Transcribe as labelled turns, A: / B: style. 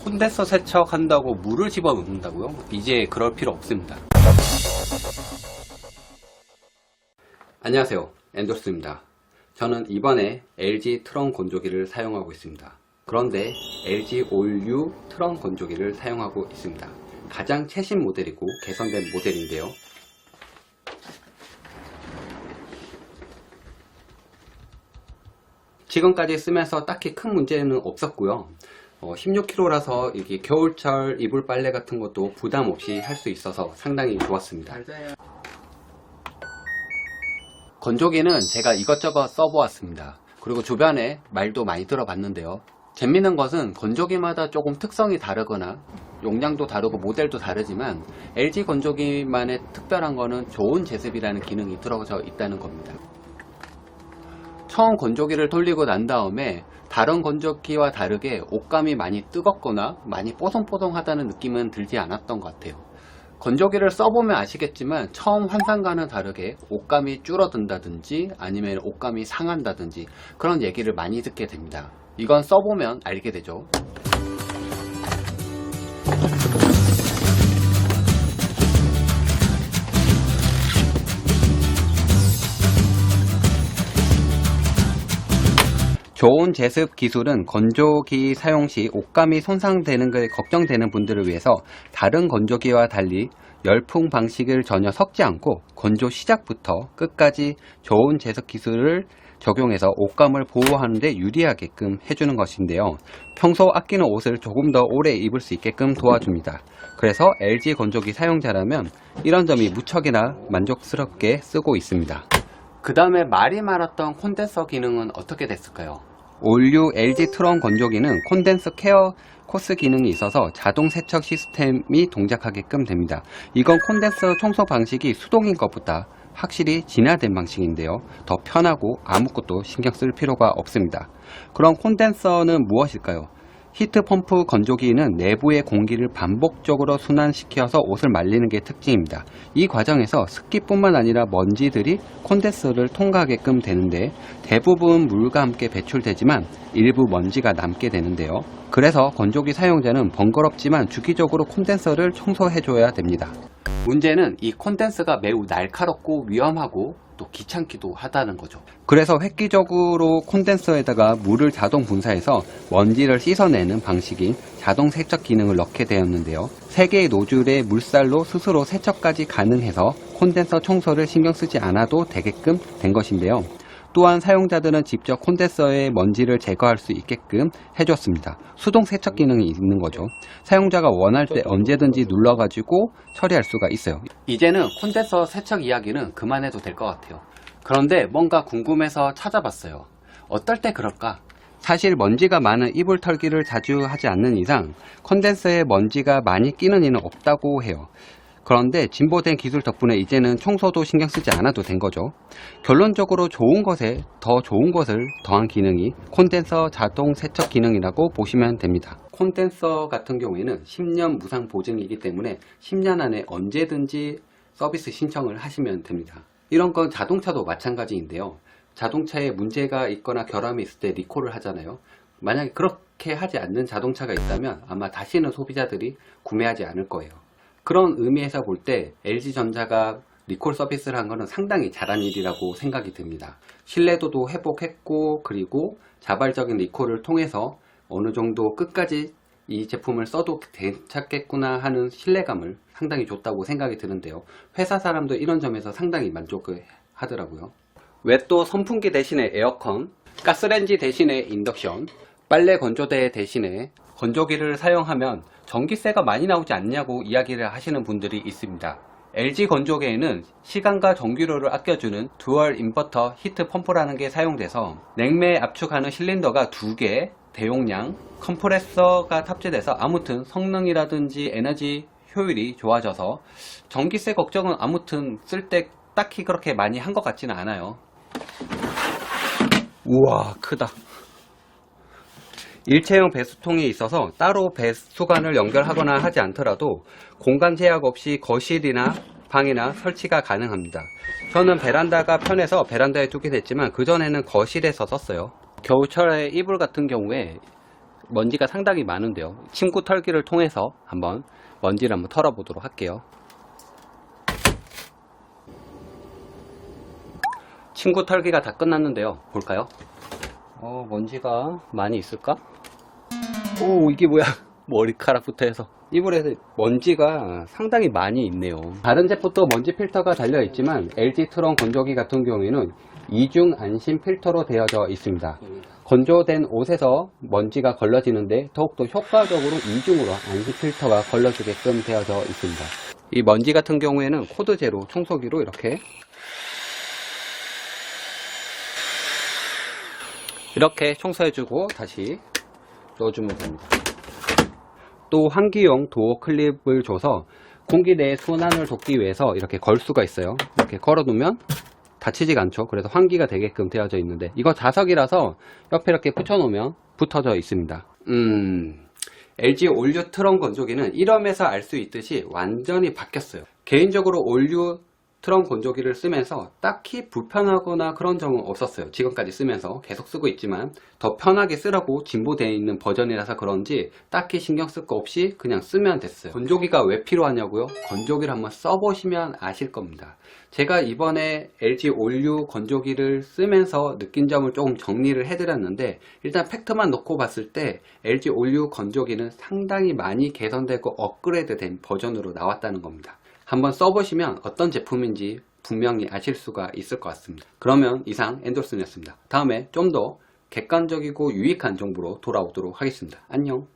A: 콘덴서 세척한다고 물을 집어넣는다고요? 이제 그럴 필요 없습니다. 안녕하세요, 엔도스입니다. 저는 이번에 LG 트런 건조기를 사용하고 있습니다. 그런데 LG 올유 트런 건조기를 사용하고 있습니다. 가장 최신 모델이고 개선된 모델인데요. 지금까지 쓰면서 딱히 큰 문제는 없었고요. 16kg라서 이게 겨울철 이불 빨래 같은 것도 부담 없이 할 수 있어서 상당히 좋았습니다. 건조기는 제가 이것저것 써보았습니다. 그리고 주변에 말도 많이 들어봤는데요. 재밌는 것은 건조기마다 조금 특성이 다르거나 용량도 다르고 모델도 다르지만 LG 건조기만의 특별한 거는 좋은 제습이라는 기능이 들어져 있다는 겁니다. 처음 건조기를 돌리고 난 다음에 다른 건조기와 다르게 옷감이 많이 뜨겁거나 많이 뽀송뽀송하다는 느낌은 들지 않았던 것 같아요. 건조기를 써보면 아시겠지만 처음 환상과는 다르게 옷감이 줄어든다든지 아니면 옷감이 상한다든지 그런 얘기를 많이 듣게 됩니다. 이건 써보면 알게 되죠. 좋은 제습 기술은 건조기 사용 시 옷감이 손상되는 게 걱정되는 분들을 위해서 다른 건조기와 달리 열풍 방식을 전혀 섞지 않고 건조 시작부터 끝까지 좋은 제습 기술을 적용해서 옷감을 보호하는 데 유리하게끔 해주는 것인데요. 평소 아끼는 옷을 조금 더 오래 입을 수 있게끔 도와줍니다. 그래서 LG 건조기 사용자라면 이런 점이 무척이나 만족스럽게 쓰고 있습니다. 그 다음에 말이 많았던 콘덴서 기능은 어떻게 됐을까요? 올유 LG 트런 건조기는 콘덴서 케어 코스 기능이 있어서 자동 세척 시스템이 동작하게끔 됩니다. 이건 콘덴서 청소 방식이 수동인 것보다 확실히 진화된 방식인데요. 더 편하고 아무것도 신경 쓸 필요가 없습니다. 그럼 콘덴서는 무엇일까요? 히트펌프 건조기는 내부의 공기를 반복적으로 순환시켜서 옷을 말리는 게 특징입니다. 이 과정에서 습기뿐만 아니라 먼지들이 콘덴서를 통과하게끔 되는데 대부분 물과 함께 배출되지만 일부 먼지가 남게 되는데요. 그래서 건조기 사용자는 번거롭지만 주기적으로 콘덴서를 청소해줘야 됩니다. 문제는 이 콘덴서가 매우 날카롭고 위험하고 또 귀찮기도 하다는 거죠. 그래서 획기적으로 콘덴서에다가 물을 자동 분사해서 먼지를 씻어내는 방식인 자동 세척 기능을 넣게 되었는데요. 3개의 노즐의 물살로 스스로 세척까지 가능해서 콘덴서 청소를 신경 쓰지 않아도 되게끔 된 것인데요. 또한 사용자들은 직접 콘덴서의 먼지를 제거할 수 있게끔 해줬습니다. 수동 세척 기능이 있는 거죠. 사용자가 원할 때 언제든지 눌러가지고 처리할 수가 있어요. 이제는 콘덴서 세척 이야기는 그만해도 될 것 같아요. 그런데 뭔가 궁금해서 찾아봤어요. 어떨 때 그럴까? 사실 먼지가 많은 이불 털기를 자주 하지 않는 이상 콘덴서에 먼지가 많이 끼는 일은 없다고 해요. 그런데 진보된 기술 덕분에 이제는 청소도 신경 쓰지 않아도 된 거죠. 결론적으로 좋은 것에 더 좋은 것을 더한 기능이 콘덴서 자동 세척 기능이라고 보시면 됩니다. 콘덴서 같은 경우에는 10년 무상 보증이기 때문에 10년 안에 언제든지 서비스 신청을 하시면 됩니다. 이런 건 자동차도 마찬가지인데요. 자동차에 문제가 있거나 결함이 있을 때 리콜을 하잖아요. 만약에 그렇게 하지 않는 자동차가 있다면 아마 다시는 소비자들이 구매하지 않을 거예요. 그런 의미에서 볼 때 LG전자가 리콜 서비스를 한 것은 상당히 잘한 일이라고 생각이 듭니다. 신뢰도도 회복했고 그리고 자발적인 리콜을 통해서 어느 정도 끝까지 이 제품을 써도 괜찮겠구나 하는 신뢰감을 상당히 줬다고 생각이 드는데요. 회사 사람도 이런 점에서 상당히 만족을 하더라고요. 왜 또 선풍기 대신에 에어컨, 가스레인지 대신에 인덕션, 빨래 건조대 대신에 건조기를 사용하면 전기세가 많이 나오지 않냐고 이야기를 하시는 분들이 있습니다. LG 건조기에는 시간과 전기료를 아껴주는 듀얼 인버터 히트 펌프라는 게 사용돼서 냉매 압축하는 실린더가 2개, 대용량, 컴프레서가 탑재돼서 아무튼 성능이라든지 에너지 효율이 좋아져서 전기세 걱정은 아무튼 쓸 때 딱히 그렇게 많이 한 것 같지는 않아요. 우와, 크다. 일체형 배수통이 있어서 따로 배수관을 연결하거나 하지 않더라도 공간 제약 없이 거실이나 방이나 설치가 가능합니다. 저는 베란다가 편해서 베란다에 두게 됐지만 그전에는 거실에서 썼어요. 겨울철에 이불 같은 경우에 먼지가 상당히 많은데요. 침구 털기를 통해서 먼지를 한번 털어보도록 할게요. 침구 털기가 다 끝났는데요. 볼까요? 먼지가 많이 있을까? 오, 이게 뭐야? 머리카락부터 해서 이불에 먼지가 상당히 많이 있네요. 다른 제품도 먼지 필터가 달려 있지만 LG 트론 건조기 같은 경우에는 이중 안심 필터로 되어져 있습니다. 건조된 옷에서 먼지가 걸러지는데 더욱더 효과적으로 이중으로 안심 필터가 걸러주게끔 되어져 있습니다. 이 먼지 같은 경우에는 코드 제로 청소기로 이렇게 청소해주고 다시 넣어주면 됩니다. 또 환기용 도어 클립을 줘서 공기 내 순환을 돕기 위해서 이렇게 걸 수가 있어요. 이렇게 걸어 놓으면 다치지가 않죠. 그래서 환기가 되게끔 되어져 있는데 이거 자석이라서 옆에 이렇게 붙여 놓으면 붙어져 있습니다. LG 올류 트런 건조기는 1험에서 알 수 있듯이 완전히 바뀌었어요. 개인적으로 올류 트런 건조기를 쓰면서 딱히 불편하거나 그런 점은 없었어요. 지금까지 쓰면서 계속 쓰고 있지만 더 편하게 쓰라고 진보되어 있는 버전이라서 그런지 딱히 신경 쓸 거 없이 그냥 쓰면 됐어요. 건조기가 왜 필요하냐고요? 건조기를 한번 써보시면 아실 겁니다. 제가 이번에 LG 올류 건조기를 쓰면서 느낀 점을 조금 정리를 해드렸는데 일단 팩트만 놓고 봤을 때 LG 올류 건조기는 상당히 많이 개선되고 업그레이드된 버전으로 나왔다는 겁니다. 한번 써보시면 어떤 제품인지 분명히 아실 수가 있을 것 같습니다. 그러면 이상 엔돌슨이었습니다. 다음에 좀 더 객관적이고 유익한 정보로 돌아오도록 하겠습니다. 안녕.